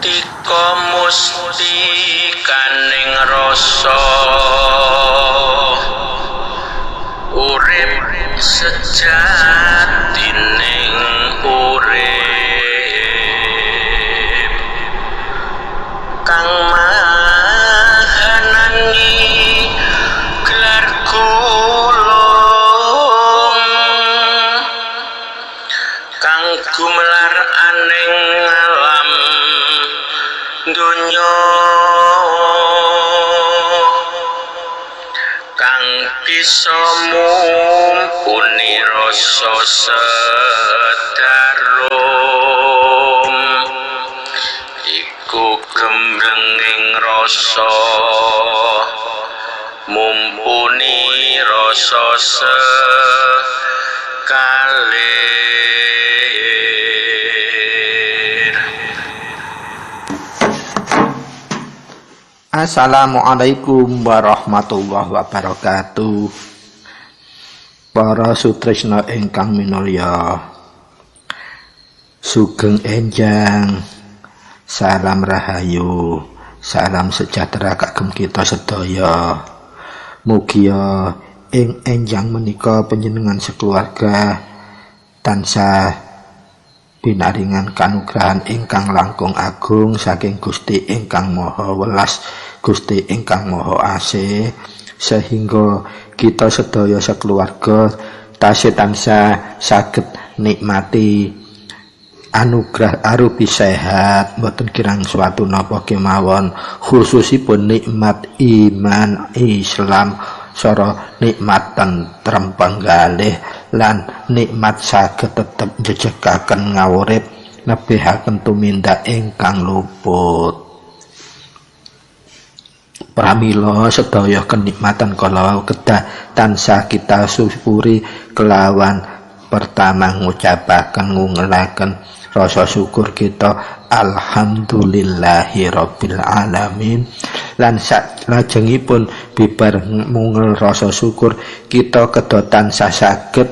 ika musti kaning rasa urip sejatining urip kang mahanani gelar kulum kang gumelar aning alam dunya kang bisa mumpuni rasa sedarum iku gemrenging rasa mumpuni rasa sekalir. Assalamualaikum warahmatullahi wabarakatuh. Para sutresna ingkang minulya, sugeng enjang, salam rahayu, salam sejahtera kagem kita sedaya. Mugia ing enjang menika panjenengan sekeluarga tansah pinaringan kanugrahan ingkang langkung agung saking Gusti ingkang Maha Welas, Gusti ingkang Maha Asih, sehingga kita sedaya sekeluarga tasih tansah saged nikmati anugerah arupi sehat, boten kirang suatu napa kemawon, khususipun nikmat iman Islam sara nikmat tentrem penggalih lan nikmat saged tetep njejegaken ngawurip nebihaken tumindak ingkang luput. Pramila sedaya kenikmatan kala kedah tansah kita syukuri kelawan pertama ngucapaken ngungelaken rasa syukur kita alhamdulillahi rabbil alamin, lan salajengipun bibar mungel rasa syukur kita kedah tansah saged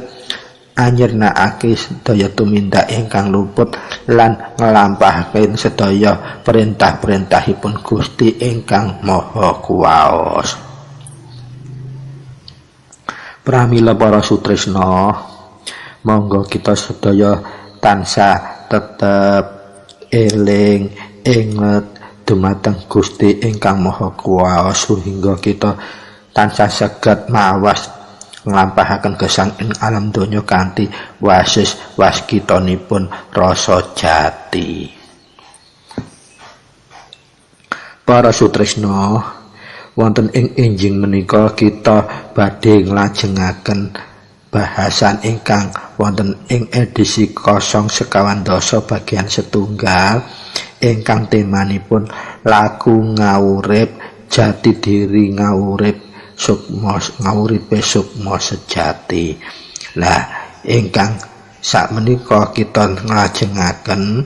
anyirnakake sedaya tumindak ingkang luput lan nglampahaken sedaya perintah-perintahipun Gusti ingkang Maha Kuwaos. Pramila para sutresna, monggo kita sedaya tansah tetep eling inget dumateng Gusti ingkang Maha Kuwaos sehingga kita tansah saged mawas nglampahaken gesang ing alam donya kanthi wasis waskitanipun rasa jati. Para sutresna, wonten ing enjing menika kita badhe nglajengaken bahasan ingkang wonten ing edisi 012 bagian setunggal ingkang temanipun laku ngawurip jati diri ngawurip sukma ngawuripe sukma sejati. Lah ingkang sakmenika kita nglajengaken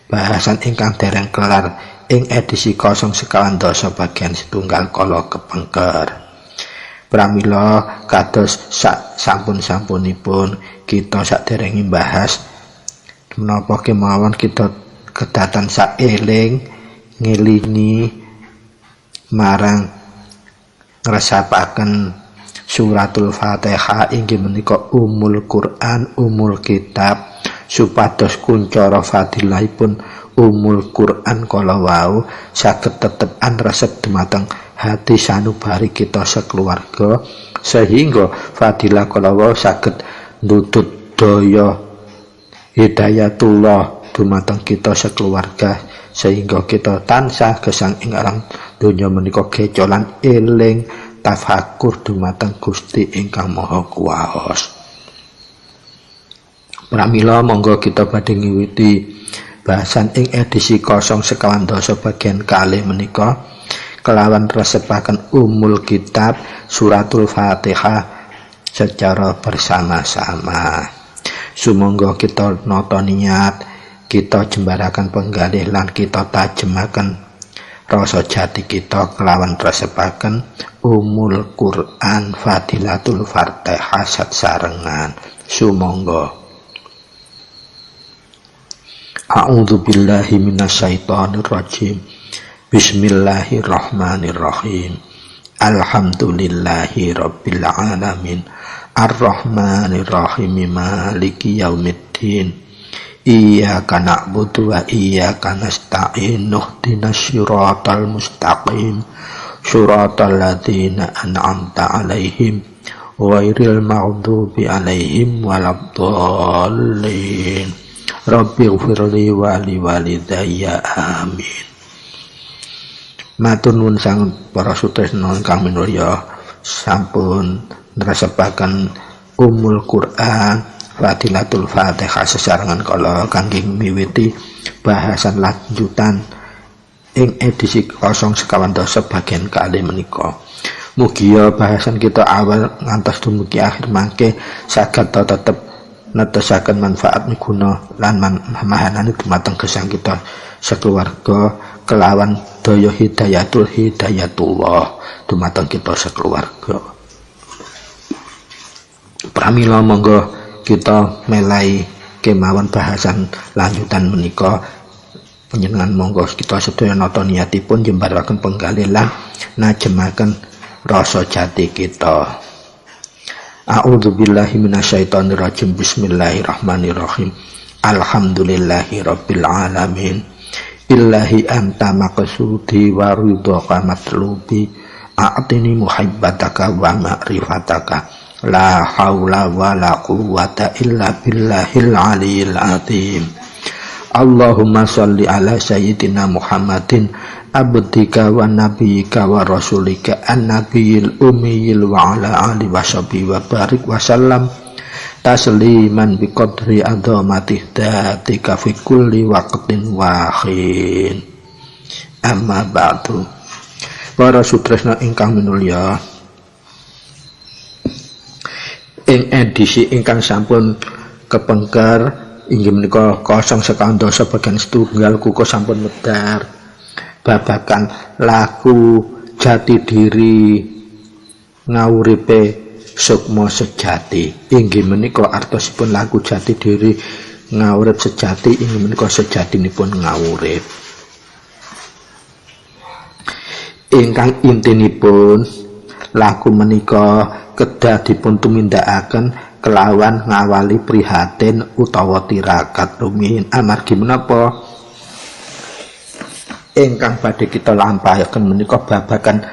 bahasan ingkang dereng kelar ing edisi 012 bagian setunggal kala kepengker. Pramila kados sampun-sampunipun kita saderenge bahas menapa kemawon kita kedatan saeling ngelingi marang ngresapaken suratul Fatihah inggih menika umul Quran, umul kitab, supados kuncara fadilahipun umul Quran kala wau saged tetep anresep dumateng hati sanubari kita sekeluarga, sehingga fadilah kala wau saged ndudut daya hidayatullah dumateng kita sekeluarga, sehingga kita tansah gesang ing alam donya menika gecolan eling tafakur dumateng Gusti ingkang Maha Kuwaos. Pramila monggo kita badhe ngiwiti bahasan ing edisi 012 bagian kalih menika kelawan resepaken umul kitab suratul Fatihah secara bersama-sama. Sumangga kita nata niat, kita jembaraken penggalih lan kita tajemaken rasa jati kita kelawan resepaken umul Quran fadilatul Fatihah sarengan. Sumangga. A'udzu billahi minasyaitonir rajim. Bismillahirrahmanirrahim. Alhamdulillahi rabbil alamin. Ar-Rahmanir Rahim. Maliki yaumiddin. Iyyaka na'budu wa iyyaka nasta'in. Ihdinas siratal mustaqim. Shiratal ladzina an'amta 'alaihim ghairil maghdubi 'alaihim waladdallin. Rabbighfirli wa liwalidayya amin. Matur nuwun sang para sutresna ingkang minulya sampun nresepaken Ummul Quran Fadilatul Fatihah sesarengan kala kangge miwiti bahasan lanjutan ing edisi 012 bagian kali menika. Mugi bahasan kita awal ngantos dumugi akhir mangke saged tetep netesaken manfaat miguna lan mahanane dumateng gesang kita sekeluarga kelawan daya hidayatullah dumateng kita sekeluarga. Pramila monggo kita melai kemawon bahasan lanjutan menika. Panjenengan monggo kita sedaya nata niatipun jembaraken penggalih lan najemaken rasa jati kita. A'udzu billahi minasyaitonir rajim. Bismillahirrahmanirrahim. Alhamdulillahi rabbil alamin. Illahi anta maqsudi wa ridha matlubi. A'tini muhibbataka wa ma'rifataka. La haula wa la quwwata illa billahil aliyil azim. Allahumma sholli ala sayyidina Muhammadin abdika wa nabiyyika wa rasulika an-nabiyil ummiyil wa ala alihi washabihi wa barik wa sallam tasliman bi qadri adhamati datika fi kulli waqtin wa hin. Amma ba'du. Para sutresna ingkang minulya, ing edisi ingkang sampun kepengker inggih menika 012 bagian setunggal kuko sampun medar babakan laku jati diri ngawuripe sukma sejati. Inggih menika artosipun laku jati diri ngawurip sejati inggih menika sejatinipun ngawurip. Ingkang intinipun laku menika kedah dipun tumindakaken kelawan ngawali prihatin utawa tirakat rumiyin amargi menapa ingkang badhe kita lampahaken menika babagan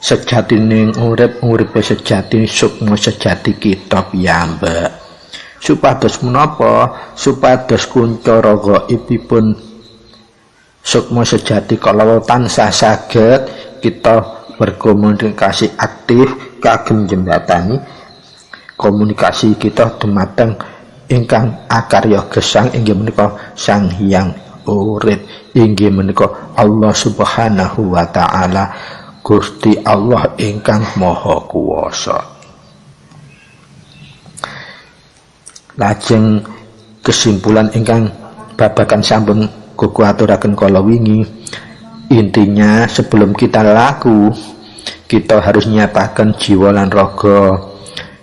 sejatining uripe sejati sukma sejati kita piyambak. Supados menapa? Supados kuncara gaibipun sukma sejati kala tansah saged kita berkomunikasi aktif kagem jembatani komunikasi kita dumateng ingkang akarya gesang inggih menika Sang Hyang Urip, inggih menika Allah Subhanahu wa taala, Gusti Allah ingkang Maha Kuwasa. Lajeng kesimpulan ingkang babagan sampun kuku aturaken kala wingi, intinya sebelum kita laku kita harus nyiapaken jiwa lan raga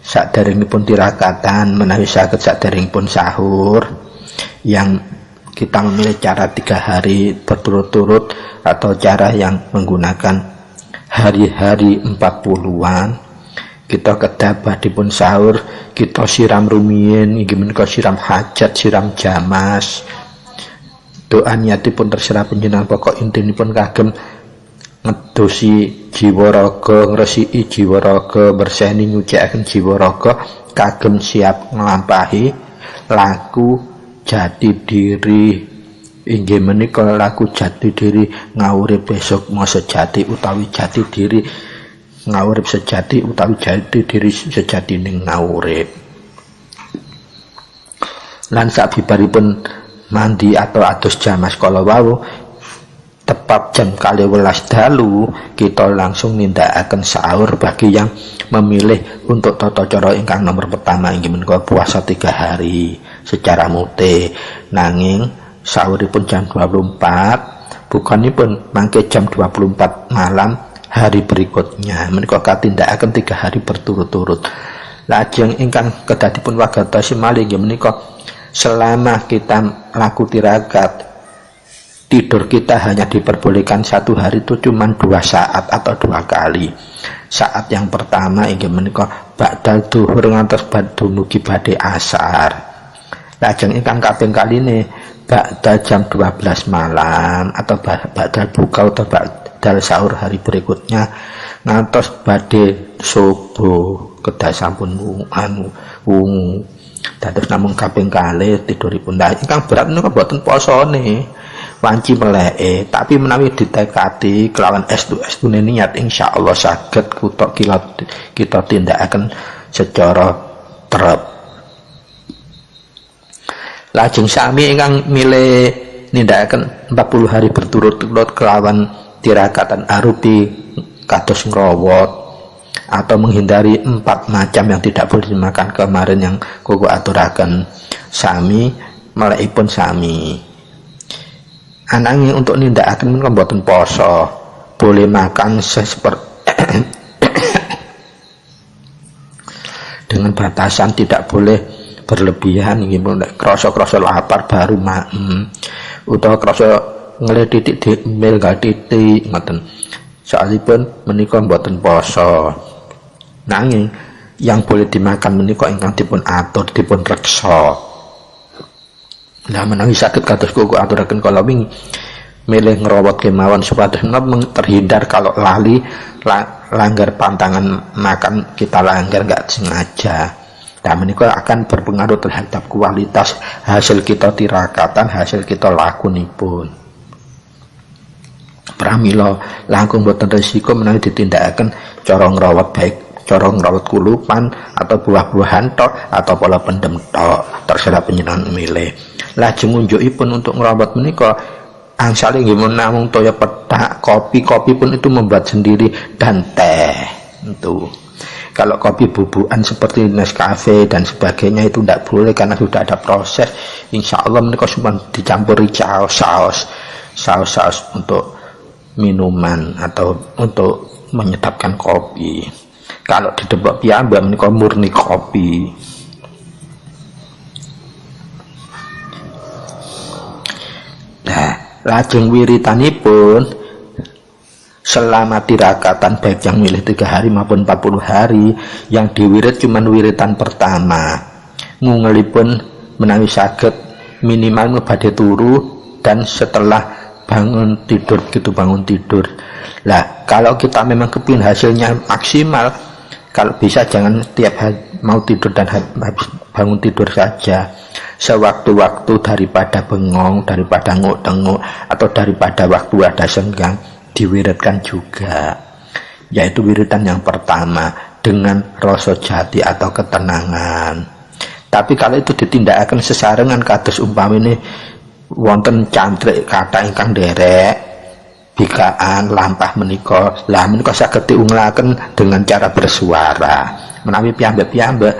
saderengipun tirakatan menawi saged saderengipun sahur, yang kita memilih cara 3 hari berturut-turut atau cara yang menggunakan hari-hari 40-an. Kita kedah badhipun sahur kita siram rumiyin inggih menika siram hajat, siram jamas. Doa niatipun terserah panjenengan, pokok intinipun kagem ngedosi jiwa raga, ngresiki jiwa raga, bersihni nyucikaken jiwa raga kagem siap nglampahi laku jati diri inggih menika laku jati diri ngawurip besok mau sejati utawi jati diri ngawurip sejati utawi jati diri sejati ning ngawurip. Lan sabibaripun mandi atau atus jamas kala wau tepat jam 12 dalu kita langsung nindakaken sahur. Bagi yang memilih untuk tata cara ingkang nomor pertama inggih menika puasa 3 hari secara mute, nanging sahuripun jam 24, bukanipun mangke jam 24 malam hari berikutnya menika katindakaken 3 hari berturut-turut. Lajeng ingkang kedah dipun wagatosi malih inggih menika Selama kita laku tirakat, tidur kita hanya diperbolehkan satu hari itu cuma 2 saat atau 2 kali. Saat yang pertama inggih menika ba'dal zuhur ngantos dumugi badhe asar. Lajeng ingkang kaping kaline ba'da jam 12 malam atau ba'dal buka atau ba'dal sahur hari berikutnya ngantos badhe subuh kedah sampun wungu. Dados namung kaping kalih tiduripun. Lah ingkang berat menika boten posone. Wanci meleke, tapi menawi ditekati kelawan estune niat insyaallah saged kita tindakaken secara terep. Lajeng sami ingkang milih nindakaken 40 hari berturut-turut kelawan tirakatan arupi kados ngrawat atau menghindari 4 macam yang tidak boleh dimakan kemarin yang kuku aturaken sami melekipun sami. Ananging untuk nindakaken menika mboten poso, boleh makan dengan batasan, tidak boleh berlebihan. Nggih krasa-krasa lapar baru maem utawa krasa ngletitik dimil gak titik ngoten. Soalipun menika mboten poso. Nanging yang boleh dimakan menika ingkang dipun atur, dipun reksa. Nah menawi sakit kados kuku aturaken kala wingi milih ngerawat kemawon supados terhindar kalau lali langgar pantangan makan kita langgar nggak sengaja. Nah menika akan berpengaruh terhadap kualitas hasil kita tirakatan, hasil kita lakunipun. Pramila langkung boten resiko menawi ditindakaken cara ngrawat baik cara ngrawat kulupan atau buah-buahan tok atau pola pendem tok, terserah panjenengan milih. Lajeng unjukipun untuk ngrawat menika angsal inggih namung toya petak, kopi pun itu membuat sendiri dan teh itu. Kalau kopi bubukan seperti Nescafe dan sebagainya itu tidak boleh karena sudah ada proses. Insya Allah menika cuma dicampuri saus untuk minuman atau untuk menyedapkan kopi. Kalau didebak piyambak menika murni kopi. Nah, lajeng wiritanipun selama tirakatan baik yang milih 3 hari maupun 40 hari, yang diwirit cuman wiritan pertama. Ngungelipun menawi saged minimal badhe turu dan setelah bangun tidur. Lah, kalau kita memang kepingin hasilnya maksimal, kalau bisa jangan tiap hari mau tidur dan habis bangun tidur saja. Sewaktu-waktu daripada bengong, daripada nguk-tenguk, atau daripada waktu ada senggang, diwiridkan juga. Yaitu wiritan yang pertama dengan rasa jati atau ketenangan. Tapi kalau itu ditindakaken sesarengan kados umpamine wonten cantrik kata ingkang derek bikaan lampah menika, lah menika saged diunglaken dengan cara bersuara. Menawi piyambak-piyambak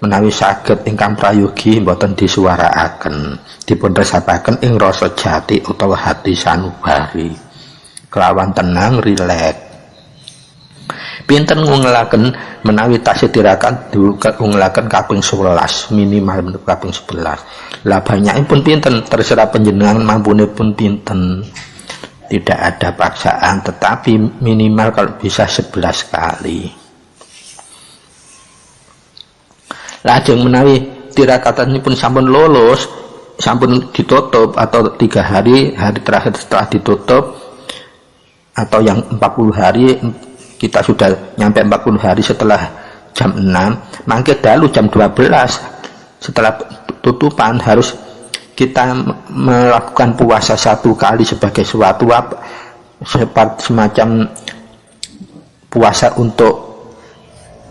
menawi saged ingkang prayogi mboten disuaraaken, dipun resapaken ing rasa jati utawa hati sanubari. Kelawan tenang, rileks. Pinten ngungelaken menawi tasih tirakan diungelaken kaping 11, minimal kaping 11. Lah banyakipun pinten terserah panjenengan mampunipun pinten. Tidak ada paksaan, tetapi minimal kalau bisa 11 kali. Lajeng menawi tirakatan ini pun sampun lulus, sampun ditutup atau 3 hari terakhir setelah ditutup, atau yang 40 hari kita sudah nyampe 40 hari setelah jam 6, mangke dalu jam 12 setelah tutupan harus kita melakukan puasa 1 kali sebagai suatu semacam puasa untuk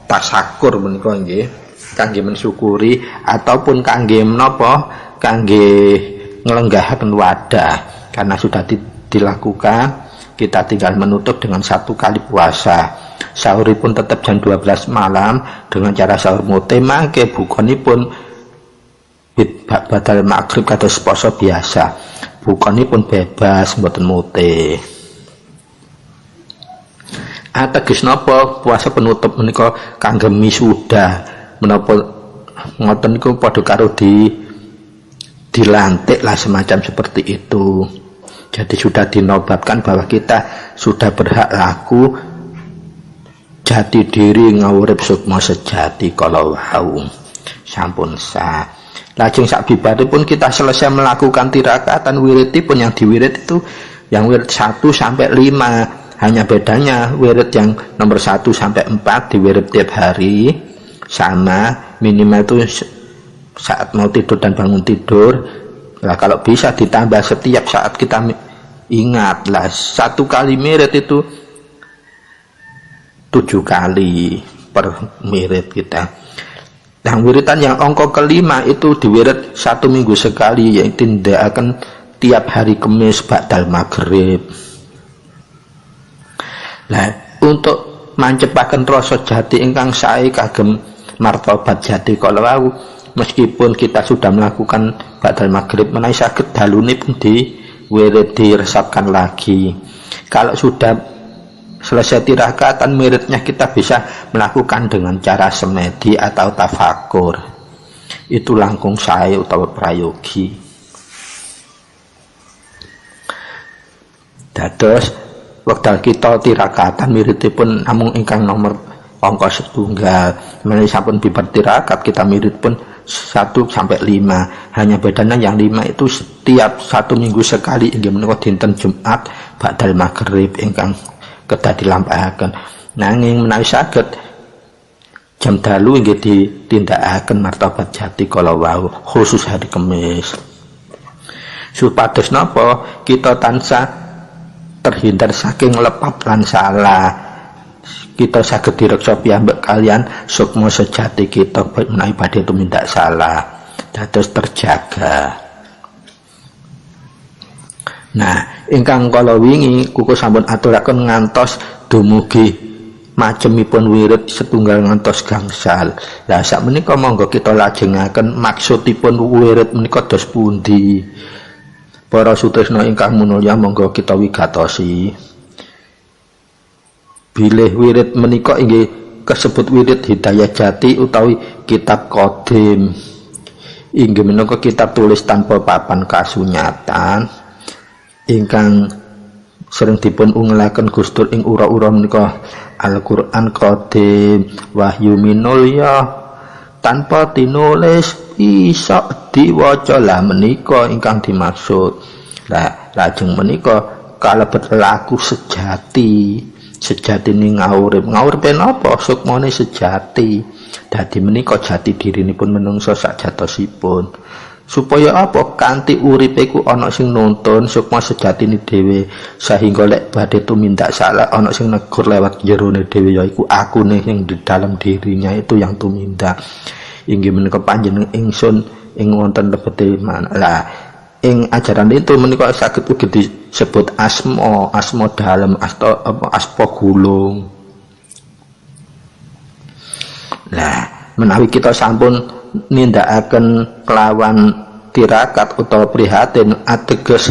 tasakur menika nggih, kangge mensyukuri ataupun kangge menapa, kangge nglenggahaken wadah. Karena sudah dilakukan, kita tinggal menutup dengan 1 kali puasa. Sahuripun tetap jam 12 malam dengan cara sahur mute, mangke bukanipun badal maghrib kados poso biasa, bukanipun bebas mboten mute. Ateges napa puasa penutup menika kangge misuda menapa ngoten niku padha karo dilantik lah semacam seperti itu. Jadi sudah dinobatkan bahwa kita sudah berhak laku jati diri ngawurip sukma sejati kalau wau sampun sah. Lajeng sak bibaripun kita selesai melakukan tirakatan wiridipun yang diwirid itu yang wirid 1 sampai 5. Hanya bedanya wirid yang nomor 1 sampai 4 diwirid tiap hari sama minimal itu saat mau tidur dan bangun tidur. Nah, kalau bisa ditambah setiap saat kita ingatlah 1 kali wirid itu 7 kali per wirid kita. Yang wiridan yang angka kelima itu diwirid 1 minggu sekali, yaitu akan tiap hari Kamis ba'dal maghrib. Nah, untuk mancepaken rasa jati ingkang sae kagem martabat jati kala wau, meskipun kita sudah melakukan ba'dal maghrib menawi saged dalune pun diwirid diresapkan lagi. Kalau sudah selesai tirakatan wiridnya kita bisa melakukan dengan cara semedi atau tafakur. Itu langkung sae utawa prayogi. Dados wekdal kita tirakatan wiridipun namung ingkang nomor angka 1. Menawi sampun bibar tirakat kita wirid pun 1 sampai 5. Hanya bedanya yang 5 itu setiap 1 minggu sekali, inggih menika dinten Jumat ba'dal maghrib ingkang kedah dilampahaken. Nanging menawi saged jam dalu inggih ditindakaken martabat jati kala wau khusus hari Kamis. Supados napa kita tansah terhindar saking lepap lan salah. Kita saged direksa piyambak kalian sukma sejati kita menawi badhe tumindak salah. Dados terjaga. Nah, ingkang kala wingi kuku sampun aturaken ngantos dumugi macemipun wirid setunggal ngantos gangsal. Lah sak menika monggo kita lajengaken maksudipun wirid menika dos pundi. Para sutresna ingkang minulya monggo kita wigatosi. Bilih wirid menika inggih kasebut wirid Hidayah Jati utawi kitab qadim. Inggih menika kitab tulis tanpa papan kasunyatan ingkang sering dipun ungelaken Gustur ing ura-ura menika Al-Qur'an qadim wahyu minulya tanpa tinulis bisa diwaca. Lah menika ingkang dimaksud. Lah lajeng menika kalebet laku sejati. Sejati ning ngawurip. Ngawurip napa? Sukmane sejati. Dadi menika jati dirinipun menungsa sakjatosipun. Supaya apa? Kanthi uripe ku ana sing nuntun sukma sejatine dhewe, sehingga lek badhe tumindak salah ana sing negur lewat jerone dhewe, yaiku akune sing di dalam dirinya itu yang tumindak. Inggih menika panjenengan ingsun ing wonten lebete lah ing ajaran itu menika saged ugi disebut asma dalam asma gulung. Nah, menawi kita sampun nindakaken kelawan tirakat utawa prihatin ateges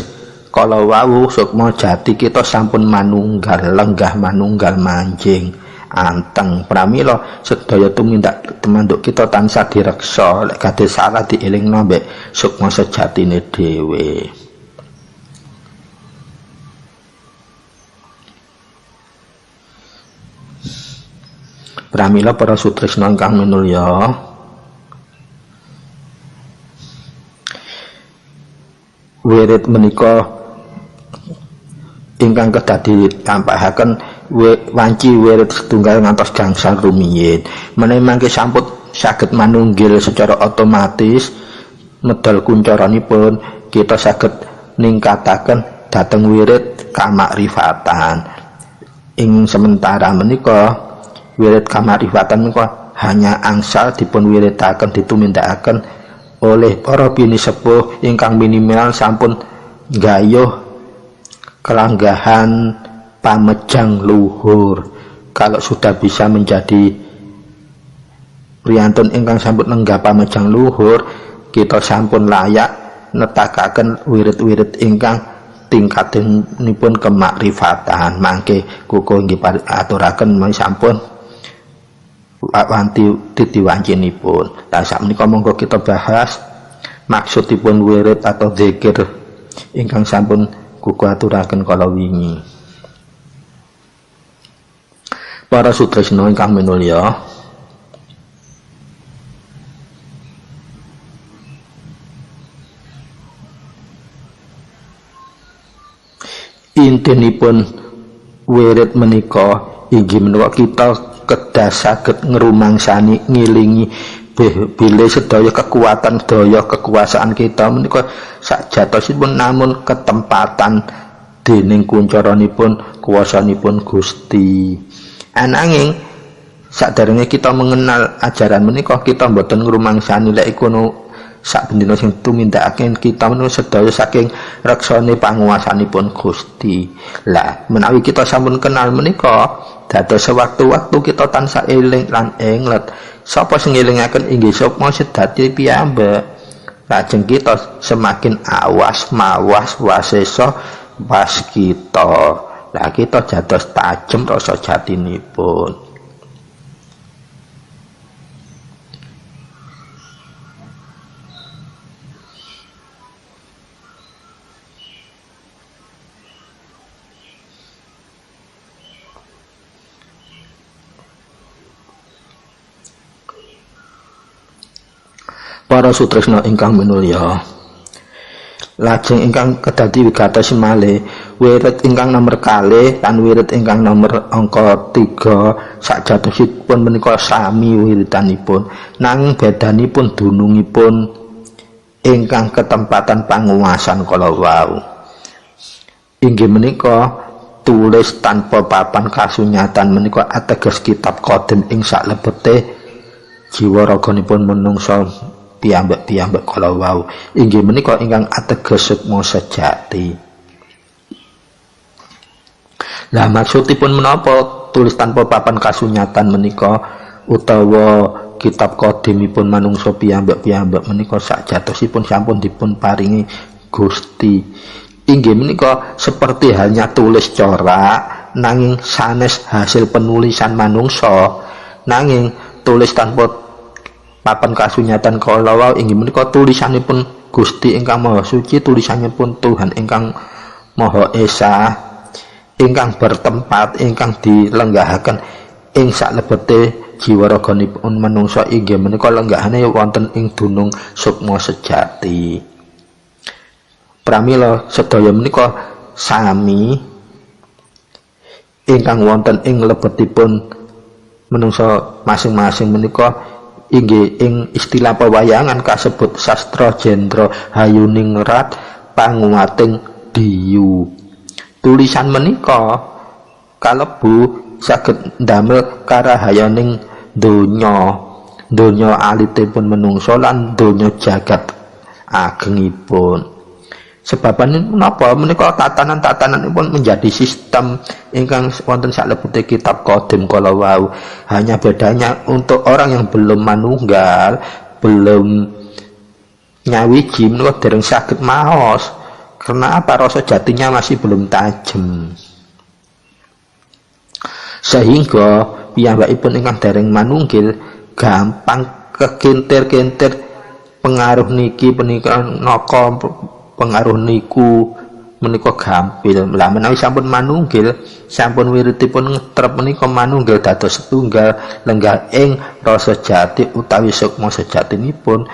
kala wau sukma jati kita sampun manunggal lenggah manunggal manjing anteng pramila sedaya tumindak temanduk kita tansah direksa lek kadhe salah dielingno mbek sukma sejatine dhewe. Pramila para sutresna ingkang minulya, wirid menika ingkang kedah ditampahaken wanci wirid setunggal ngantos gangsal rumiyin. Menawi mangke sampun saged manunggil secara otomatis medal kuncaranipun, kita saged ningkataken dhateng wirid kamakrifatan. Ing sementara menika wirid kamakrifatan menika hanya angsal dipun wiridaken ditumindakaken oleh para bini sepuh ingkang minimal sampun gayuh kelanggahan pamejang luhur. Kalau sudah bisa menjadi priyantun ingkang sampun nenggah pamejang luhur, kita sampun layak netakaken wirid-wirid ingkang tingkatinipun kemakrifatan. Mangke kuku inggih aturaken menawi sampun wanti titi wancinipun. Lah sakmenika monggo kita bahas maksudipun wirid atau zikir ingkang sampun kuku aturaken kala wingi. Para sutresna ingkang minulya, intinipun wirid menika inggih menika kita kedah saged ngrumangsani ngilingi bilih sedaya kekuatan daya kekuasaan kita menika sakjatosipun namun ketempatan dening kuncaranipun kuwasanipun Gusti. Ananging saderenge kita mengenal ajaran menika kita mboten ngrumangsani lek ikono sak bendina sing tumindakaken kita menika sedaya saking reksane panguwasanipun Gusti. Lah menawi kita sampun kenal menika dados sewaktu-waktu kita tansah eling lan englet sapa sing ngelingaken inggih sukma sedati piyambak. Lajeng kita semakin awas mawas wasesa was kita. Lah kita jados tajem rasa jatinipun. Para sutresna ingkang minulya, lajeng ingkang kedadi wigatos malih wirid ingkang nomor kalih lan wirid ingkang nomor angka 3 sakjatosipun menika sami wiridanipun, nanging bedanipun dunungipun ingkang ketempatan panguwasan kala wau. Inggih menika tulis tanpa papan kasunyatan menika ateges kitab qadim ing saklebete jiwa raganipun menungsa piyambak-piyambak kala wau. Inggih menika ingkang ateges sukma sejati. Lah maksudipun menapa tulis tanpa papan kasunyatan menika utawa kitab qadimipun manungsa piyambak-piyambak menika sakjatosipun sampun dipun paringi Gusti. Inggih menika seperti halnya tulis corak nanging sanes hasil penulisan manungsa, nanging tulis tanpa papan kasunyatan kala wau inggih menika tulisanipun Gusti ingkang Maha Suci, tulisanipun Tuhan ingkang Maha Esa, ingkang bertempat ingkang dilenggahaken ing saklebete jiwa raganipun manungsa inggih menika lenggahane wonten ing dunung sukma sejati. Pramila sedaya menika sami ingkang wonten ing lebetipun manungsa masing-masing menika inggih ing istilah pewayangan kasebut sastra jendra hayuningrat panguwating diyu. Tulisan menika kalebu saged ndamel karahayaning donya alitipun menungsa lan donya jagat agengipun. Sebabanipun menapa menika tatanan-tatananipun menjadi sistem ingkang wonten saklebete kitab qadim kala wau. Hanya bedanya untuk orang yang belum manunggal, belum nyawiji menika dereng saged maos. Karena apa? Rasa jatinya masih belum tajam. Sehingga piyambakipun ingkang dereng manunggil gampang kekintir-kintir pengaruh niki punika naka pengaruh niku menika gampil. Lah menawi sampun manunggil, sampun wiridipun ngetrep menika manunggil dados setunggal lenggah ing rasa jati utawi sukma sejatinipun.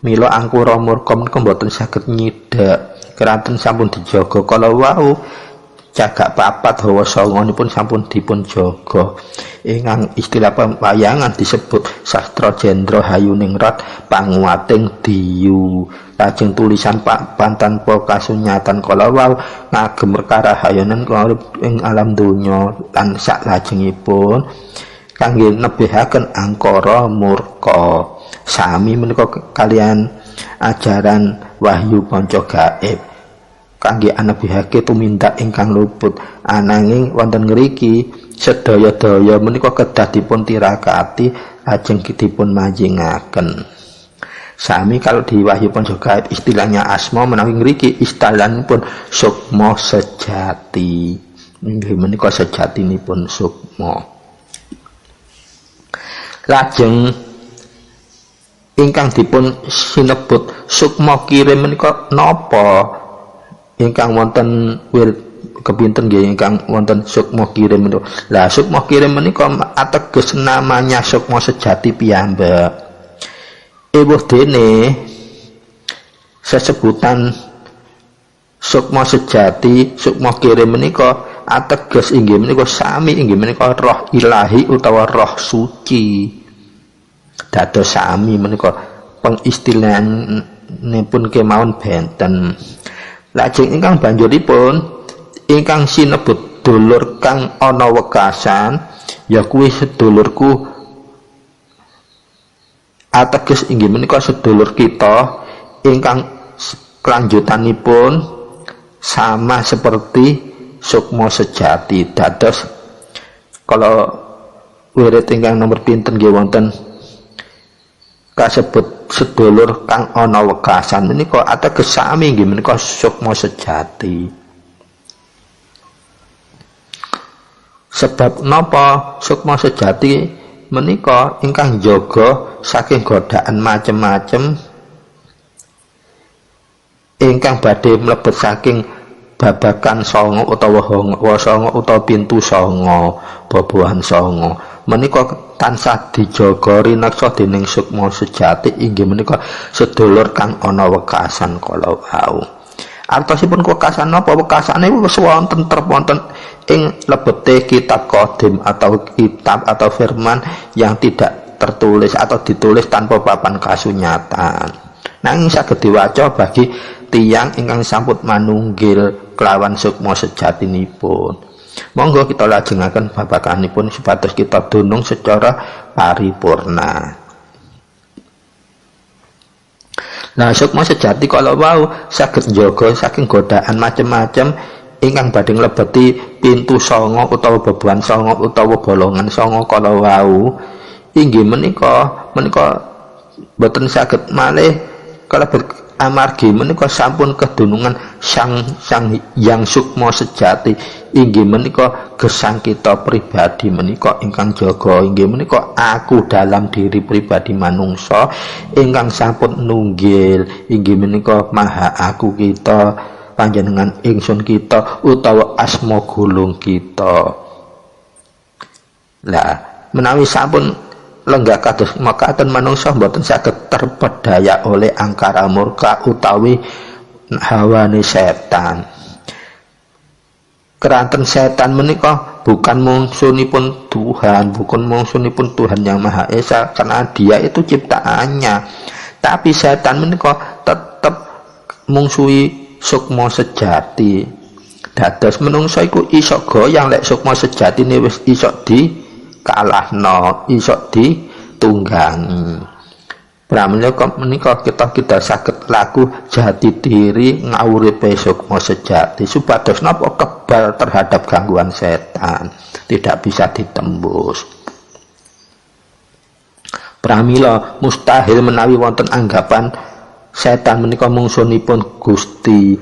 Mila angkura murka menika mboten saged nyidak. Keranten sampun dijaga kala wau. Cagak papat hawa sangonipun sampun dipun jaga. Ingkang istilah pewayangan disebut sastra jendra hayuningrat panguwating diyu. Lajeng tulisan papan tanpa kasunyatan kala wau ngagem perkara hayanan urip ing alam donya lan saklajengipun kangge nebihaken angkara murka. Sami menika kalian ajaran wahyu panca gaib. Kangge anebihake tumindak ingkang luput, ananging wonten ngriki sedaya-daya menika kedah dipun tirakati lajeng dipun manjingaken. Sami kalau di wahyu panca gaib istilahnya asma, menawi ngriki istilahipun sukma sejati. Inggih menika sejatinipun sukma. Lajeng ingkang dipun sinebut sukma kirim menika napa ingkang wonten wirid kepinten nggih ingkang wonten sukma kirim menika. Lah sukma kirim menika ateges namanya sukma sejati piyambak. Ewuh dene sesebutan sukma sejati sukma kirim menika ateges inggih menika sami inggih menika roh ilahi utawa roh suci. Dados sami menika pengistilahanipun kemawon benten. Lajeng ingkang banjuripun ingkang sinebut dulur kang ana wekasan ya kuwi sedulurku ateges inggih menika sedulur kita ingkang kelanjutanipun sama seperti sukma sejati. Dados kalau wirid ingkang nomor pinten nggih wonten kasebut sedulur kang ana wekasan menika ateges sami nggih menika sukma sejati. Sebab napa sukma sejati menika ingkang jaga saking godaan macem-macem ingkang badhe mlebet saking babakan songo utawa songo utawa pintu songo bobohan songo menika tansah dijaga rineksa dening sukma sejati inggih menika sedulur kang ana wekasan kala wau. Artosipun wekasan napa? Wekasane wis wonten terwonten ing lebete kitab qadim atau kitab atau firman yang tidak tertulis atau ditulis tanpa papan kasunyatan. Nanging saged diwaca bagi tiyang ingkang sampun manunggil kelawan sukma sejatinipun. Monggo kita lajengaken babakanipun supados kita dunung secara paripurna. Nah, sukma sejati kalau wau saged njaga saking godaan macem-macem ingkang badhe nglebeti pintu songo utawa bebuan songo utawa bolongan songo kalau wau inggih menika boten saged malih kalebet amargi menika sampun kedunungan sang yang sukma sejati inggih menika gesang kita pribadi menika ingkang jaga inggih menika aku dalam diri pribadi manungsa ingkang sampun nunggil inggih menika maha aku kita panjenengan ingsun kita utawa asma gulung kita. Lah menawi sampun lenggah kados makaten manungsa mboten saged terpedaya oleh angkara murka utawi hawane setan. Keranten setan menika bukan mungsunipun Tuhan, bukan mungsunipun Tuhan yang Maha Esa karena dia itu ciptaannya. Tapi setan menika tetep mungsuhi sukma sejati. Dados menungsa iku iso goyang lek sukma sejatine wis iso kalahno iso ditunggangi. Pramila menika kita saged laku jati diri ngawuripe sukma sejati supados napa kebal terhadap gangguan setan tidak bisa ditembus. Pramila mustahil menawi wonten anggapan setan menika mungsunipun Gusti.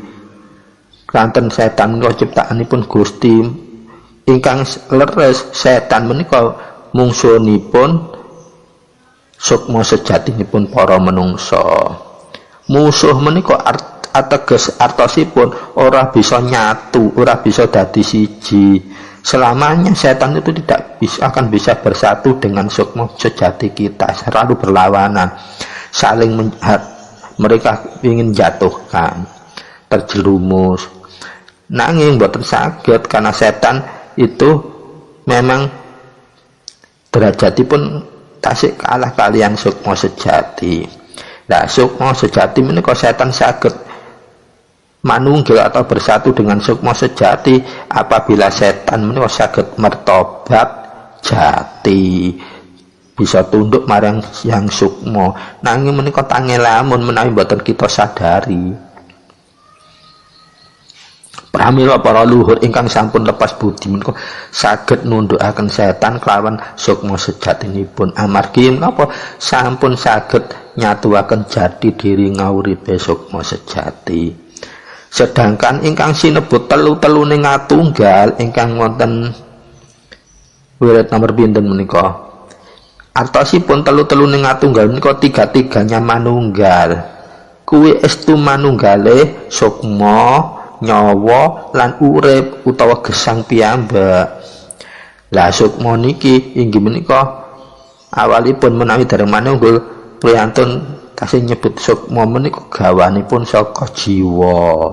Kanten setan menika ciptaanipun Gusti ingkang leres setan menika mungsunipun sukma sejatinipun para menungsa. Musuh menika ateges artosipun ora bisa nyatu, ora bisa dadi siji. Selamanya setan itu tidak akan bisa bersatu dengan sukma sejati kita, selalu berlawanan, saling mereka ingin jatuhkan, terjerumus. Nanging boten saged karena setan itu memang derajatipun tasik kalah kalian sukma sejati. Nah, sukma sejati menika setan saged manunggil atau bersatu dengan sukma sejati apabila setan menika saged mertobat jati, bisa tunduk marang yang sukma. Nanging menika tangelamun menawi boten kita sadari. Pramila para luhur ingkang sampun lepas budi menika saged nundukaken setan kelawan sukma sejatinipun amargi napa sampun saged nyatuaken jati diri ngawuripe sukma sejati. Sedangkan ingkang sinebut telu-telune ngatunggal ingkang wonten wirid nomor pinten menika artosipun telu-telune ngatunggal menika tiga-tiganya manunggal. Kuwi estu manunggale sukma, nyawa lan urip utawa gesang piyambak. Lah sukma niki inggih menika awalipun menawi dereng manunggul priyantun tasih nyebut sukma menika gawanipun saka jiwa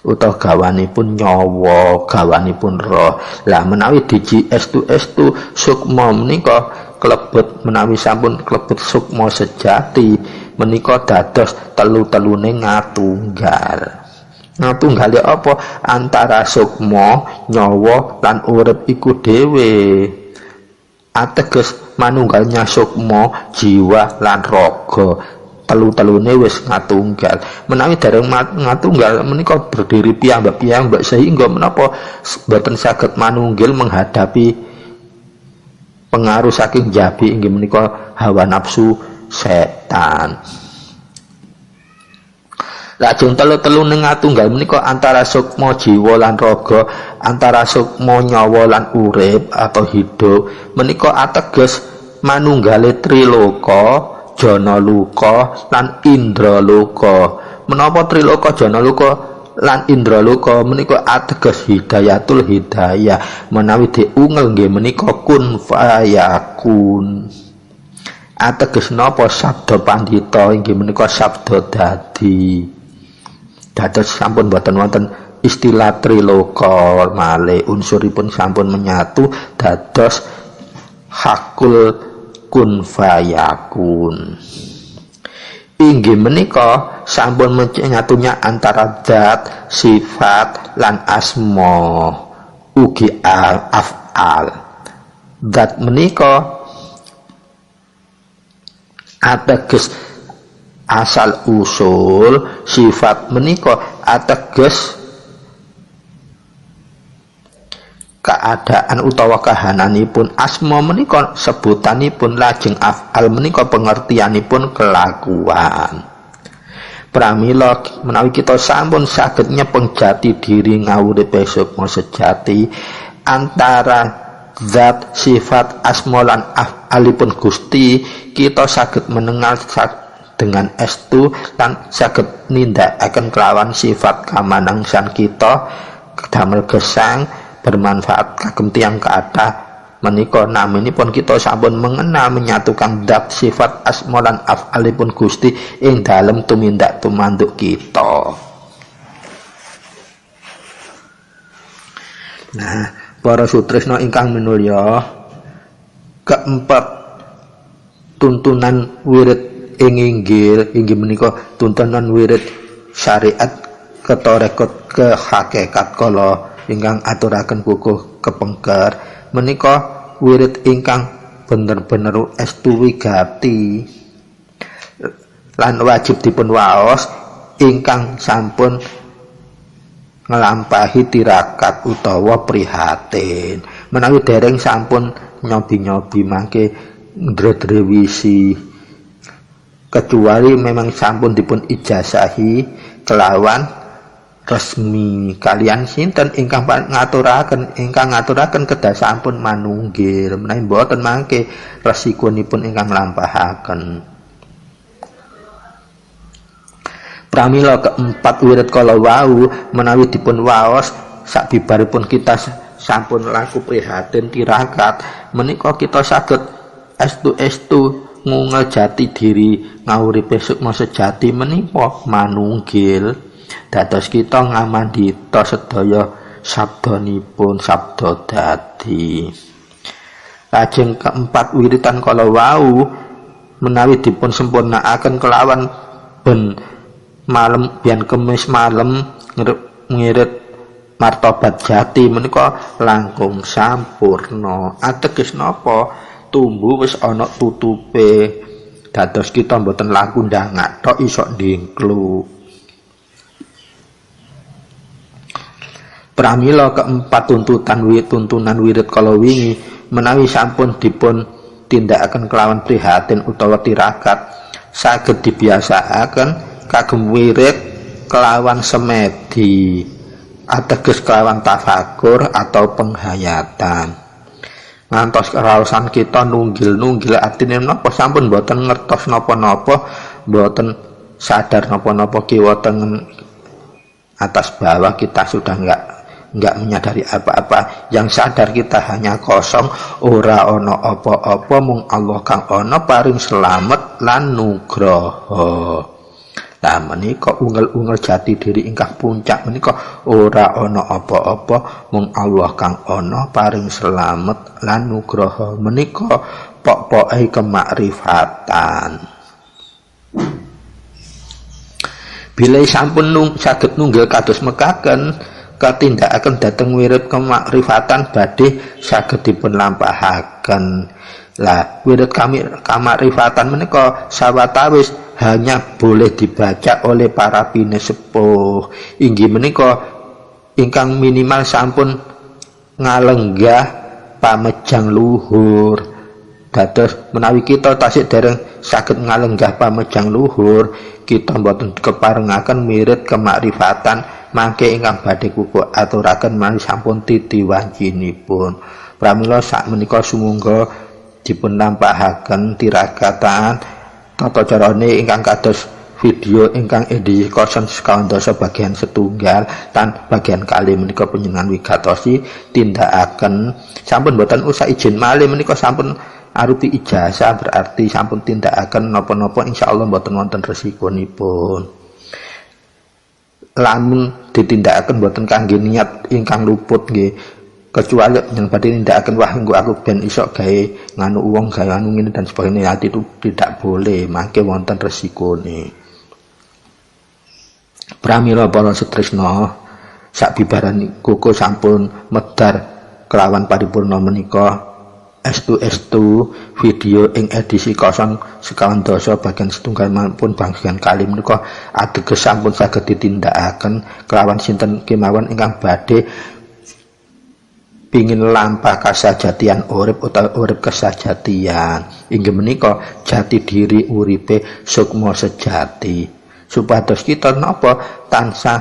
utawa gawanipun nyawa, gawanipun roh. Lah menawi diji estu sukma menika klebet menawi sampun klebet sukma sejati menika dados telu-telune ngatunggal. Ngatunggale apa antara sukma, nyawa lan urip iku dhewe. Ateges manunggalnya sukma, jiwa lan raga. Telu-telune wis ngatunggal. Menawi dereng ngatunggal menika berdiri piyambak-piyambak sehingga menapa boten saged manunggil menghadapi pengaruh saking jabi inggih menika hawa nafsu setan. Lajeng telu-telune ngatunggal menika antara sukma jiwa lan raga, antara sukma nyawa lan urip atau hidup menika ateges manunggale triloka, jana luka lan indra luka. Menapa triloka, jana luka lan indra luka menika ateges hidayatul hidayah. Menawi diungel nggih menika kun fayakun. Ateges napa sabda pandhita inggih menika sabda dadi. Dados sampun boten wonten istilah triloka malih, unsuripun sampun menyatu dados hakul kun fayakun. Inggih menika sampun menyatunya antara zat, sifat lan asma ugi af'al. Zat menika ateges asal usul, sifat menika ateges keadaan utawa kahananipun, asma menika sebutanipun, lajeng af'al menika pengertianipun kelakuan. Pramila menawi kita sampun saged nyepeng jati diri ngawuripe sukma sejati antara zat, sifat, asma lan af'alipun Gusti, kita saged menengal dengan estu lan saged nindakaken kelawan sifat kamanungsan kita damel gesang bermanfaat kagem tiyang kathah menika naminipun kita sampun mengenal menyatukan zat, sifat, asma lan af'alipun Gusti ing dalem tumindak tumanduk kita. Nah, para sutresna ingkang minulya, keempat tuntunan wirid ing inggil inggih menika tuntunan wirid syariat ketorekot ke hakikat kala ingkang aturaken buku kepengker menika wirid ingkang bener-bener estu wigati lan wajib dipun waos ingkang sampun nglampahi tirakat utawa prihatin. Menawi dereng sampun nyobi-nyobi mangke ndredrewisi kecuali memang sampun dipun ijazahi kelawan resmi kalian sinten ingkang ngaturaken kedah sampun manunggil menawi boten mangke resikonipun ingkang lampahaken. Pramila keempat wirid kala wau menawi dipun waos sabibaripun kita sampun laku prihatin tirakat menika kita saged estu ngungel jati diri ngawuripe sukma sejati menika manunggil dados kita ngamandhita sedaya sabdanipun sabda dadi. Lajeng keempat wiritan kala wau menawi dipun sempurnakaken kelawan ben malem biyen kemis malem ngirit martabat jati menika langkung sampurna. Ateges napa? Tumbuh wis ana tutupe dados kita mboten laku ndangak tok iso ndingklu. Pramila keempat tuntunan wirid kala wingi menawi sampun dipun tindakaken kelawan prihatin utawa tirakat saged dibiasakaken kagem wirid kelawan semedi ateges kelawan tafakur atau penghayatan. ngantos raosan kita nunggil artine napa sampun mboten ngertos napa-napa, mboten sadar napa-napa kiwa tengen atas bawah, kita sudah enggak menyadari apa-apa. Yang sadar kita hanya kosong, ora ana apa-apa, mung Allah kang ana paring selamat lan nugraha. Lah menika ungel-ungel jati diri ingkang puncak menika ora ana apa-apa, mung Allah kang ana paring selamat lan nugraha. Menika pok-poke kemakrifatan. Bila sampun saged nunggil kados mekaken katindakaken dhateng wirid kemakrifatan badhe saged dipun lampahaken. Lah wirid kamakrifatan menika sawatawis hanya boleh dibaca oleh para pinesepuh. Inggih menika ingkang minimal sampun ngalenggah pamejang luhur. Dados menawi kita tasih dereng saged ngalenggah pamejang luhur, kita mboten keparengaken wirid kemakrifatan, mangke ingkang badhe kula aturaken menawi sampun titi wancinipun. Pramila sakmenika sumangga dipun lampahaken tiragatan tata carane ingkang kados video ingkang edisi 012 bagian setunggal tan bagian kali menika panjenengan wigatosi tindakaken. Sampun mboten usah izin malih menika sampun arupi ijazah, berarti sampun tindakaken napa-napa insyaallah mboten wonten resikonipun. Lamun ditindakaken mboten kangge niat ingkang luput nggih, kecuali yang badhe nindakaken wah engko aku ben iso gawe nganu wong gawe anu ngene dan sebagainya, hati itu tidak boleh, mangke wonten resikone. Pramila para setresna sabibaran koko sampun medar kelawan paripurna menika estu video ing edisi 012 bagian setunggal maupun bagian kali menika ateges sampun saged ditindakaken kelawan sinten kemawon ingkang badhe pingin lampah kasajatian urip utawa urip kesajatian. Inggih menika jati diri uripe sukma sejati. Supados kita napa tansah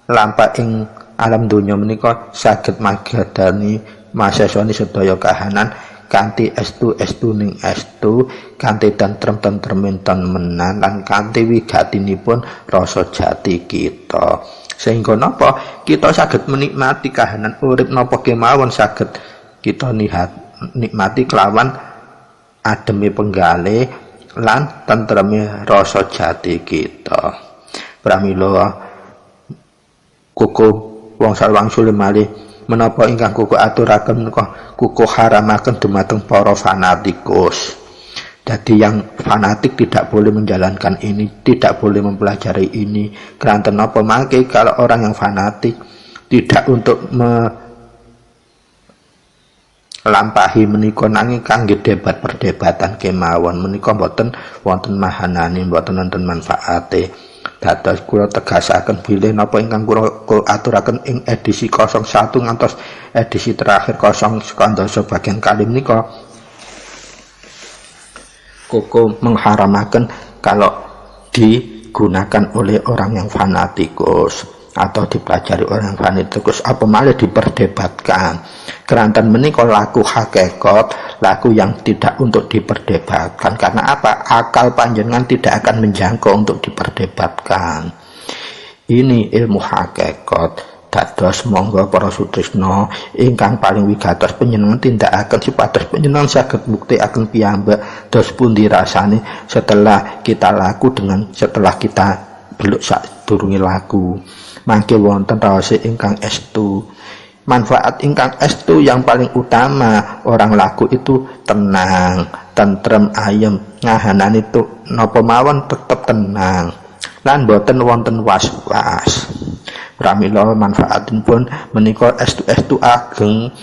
lampah ing alam donya menika saged magadani masesoni sedaya kahanan kanthi estu ning estu, kanthi tentrem-tentremen menan lan kanthi wigatinipun rasa jati kita. Sehingga napa kita saged menikmati kahanan urip napa kemawon saged kita nikmati kelawan ademe penggale lan tentreme rasa jati kita. Pramila kuku wong salwangsul malih menapa ingkang kuku aturaken menika kuku haramaken dumateng para fanatikus. Jadi yang fanatik tidak boleh menjalankan ini, tidak boleh mempelajari ini. Keranten napa mangke kalau orang yang fanatik tidak untuk melampahi menika nanging kangge debat perdebatan kemawon menika mboten wonten mahanane, mboten wonten manfaate. Dados kula tegasaken bilih napa ingkang kula aturaken ing edisi 01 ngantos edisi terakhir 012 bagian kali menika koko mengharamaken kalau digunakan oleh orang yang fanatikus atau dipelajari orang yang fanatikus, apa malah diperdebatkan. Keranten menika laku hakikat, laku yang tidak untuk diperdebatkan. Karena apa? Akal panjenengan tidak akan menjangkau untuk diperdebatkan. Ini ilmu hakikat. Dados monggo para sutrisna ingkang paling wigatos panjenengan tindakaken supados panjenengan saged buktikaken piyambak dos pundi rasane setelah kita laku dengan setelah kita beluk sadurunge laku. Mangke wonten raos ingkang estu. Manfaat ingkang estu yang paling utama orang laku itu tenang, tentrem, ayem, ngahanan itu napa mawon tetep tenang lan boten wonten was-was. Pramila manfaatipun menika estu ageng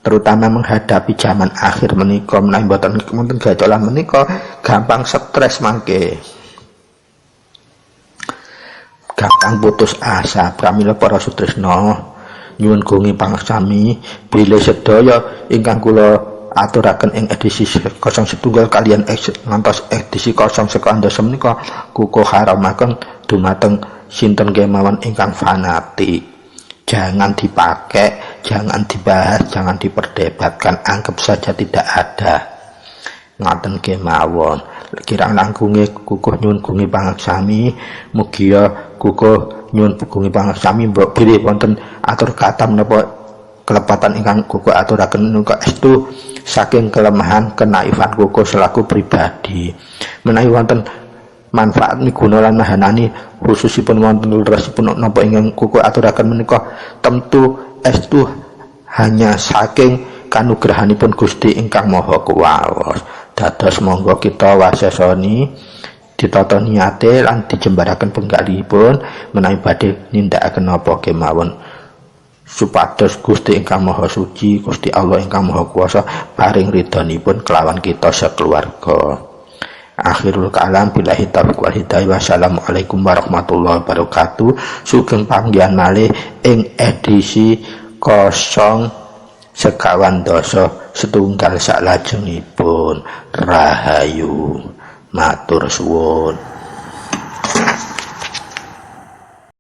terutama menghadapi zaman akhir menika menawi boten wonten gacolan menika gampang stres mangke. Gampang putus asa. Pramila para sutrisna nyuwun gungi pangsami bilih sedaya ingkang kula aturaken ing edisi 01 kaliyan ngantos edisi 011 menika kuku haramaken dumateng sinten kemawon ingkang fanatik. Jangan dipakai jangan dibahas, jangan diperdebatkan, anggap saja tidak ada. Ngaten kemawon. Kirang langkunge kukuh nyuwun gungi pangaksami, mugi kukuh nyuwun gungi pangaksami mbok bilih wonten atur kata menapa kelepatan ingkang kukuh aturaken menika estu saking kelemahan kenaifan kukuh selaku pribadi. Menawi wonten manfaat miguna lan mahanani khususipun wonten leresipun napa ingkang kukuh aturaken menika tentu estu hanya saking kanugrahanipun Gusti ingkang Maha Kuwaos. Dados monggo kita wasesoni ditata niate lan dijembaraken penggalihipun menawi badhe nindakaken napa kemawon supados Gusti ingkang Maha Suci, Gusti Allah ingkang Maha Kuwasa paring ridhonipun kelawan kita sakeluarga. Akhirul kalam billahi taufiq wal hidayah. Wassalamualaikum warahmatullahi wabarakatuh. Sugeng panggihan malih ing edisi 0 sekawan dasa setunggal salajengipun. Rahayu, matur suwun.